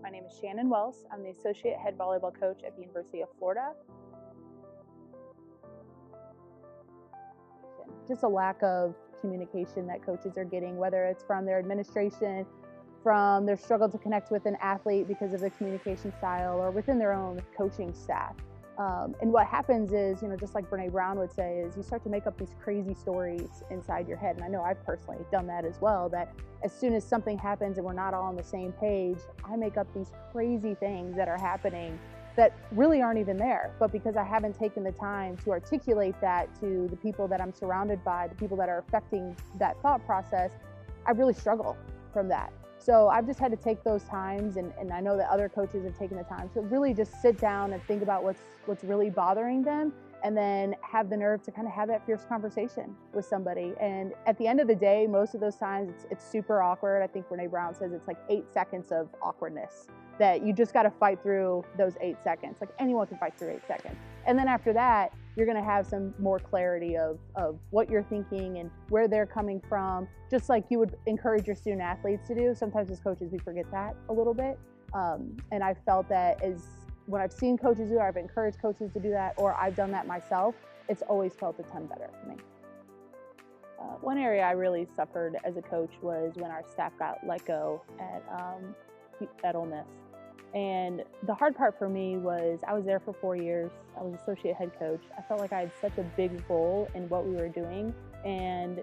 My name is Shannon Wells. I'm the Associate Head Volleyball Coach at the University of Florida. Just a lack of communication that coaches are getting, whether it's from their administration, from their struggle to connect with an athlete because of the communication style, or within their own coaching staff. And what happens is, just like Brene Brown would say, is you start to make up these crazy stories inside your head. And I know I've personally done that as well, that as soon as something happens and we're not all on the same page, I make up these crazy things that are happening that really aren't even there. But because I haven't taken the time to articulate that to the people that I'm surrounded by, the people that are affecting that thought process, I really struggle from that. So I've just had to take those times, and I know that other coaches have taken the time to really just sit down and think about what's really bothering them, and then have the nerve to kind of have that fierce conversation with somebody. And at the end of the day, most of those times it's super awkward. I think Brene Brown says it's like 8 seconds of awkwardness that you just got to fight through those 8 seconds. Like anyone can fight through 8 seconds. And then after that, you're going to have some more clarity of what you're thinking and where they're coming from, just like you would encourage your student athletes to do. Sometimes as coaches, we forget that a little bit. And I felt that when I've seen coaches do it, I've encouraged coaches to do that, or I've done that myself, it's always felt a ton better for me. One area I really suffered as a coach was when our staff got let go at Ole Miss. And the hard part for me was I was there for 4 years. I was associate head coach. I felt like I had such a big role in what we were doing. And,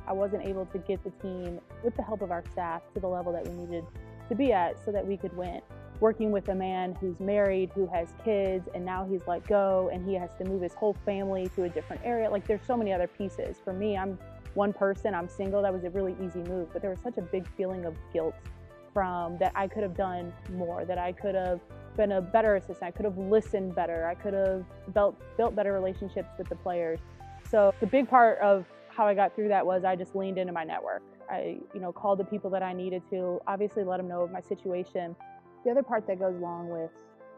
I wasn't able to get the team, with the help of our staff, to the level that we needed to be at so that we could win. Working with a man who's married, who has kids, and now he's let go and he has to move his whole family to a different area. Like, there's so many other pieces. For me, I'm one person, I'm single. That was a really easy move, but there was such a big feeling of guilt from that I could have done more, that I could have been a better assistant, I could have listened better, I could have built better relationships with the players. So the big part of how I got through that was I just leaned into my network. I called the people that I needed to, obviously let them know of my situation. The other part that goes along with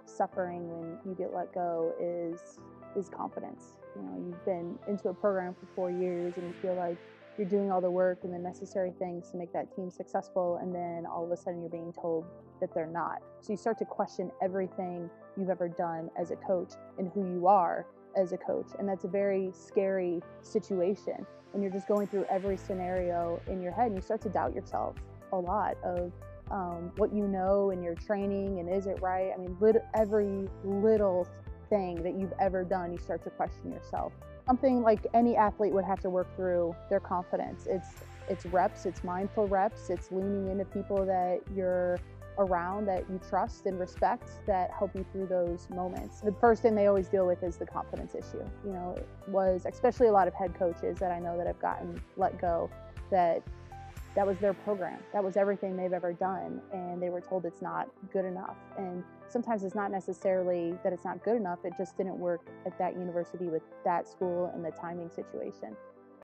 suffering when you get let go is confidence. You've been into a program for 4 years and you feel like you're doing all the work and the necessary things to make that team successful, and then all of a sudden you're being told that they're not. So you start to question everything you've ever done as a coach and who you are as a coach. And that's a very scary situation. And you're just going through every scenario in your head, and you start to doubt yourself a lot of what you know and your training, and is it right? I mean, every little thing that you've ever done, you start to question yourself. Something like any athlete would have to work through their confidence. It's reps, it's mindful reps, it's leaning into people that you're around, that you trust and respect, that help you through those moments. The first thing they always deal with is the confidence issue. It was especially a lot of head coaches that I know that have gotten let go, that was their program. That was everything they've ever done, and they were told it's not good enough. And sometimes it's not necessarily that it's not good enough, it just didn't work at that university with that school and the timing situation.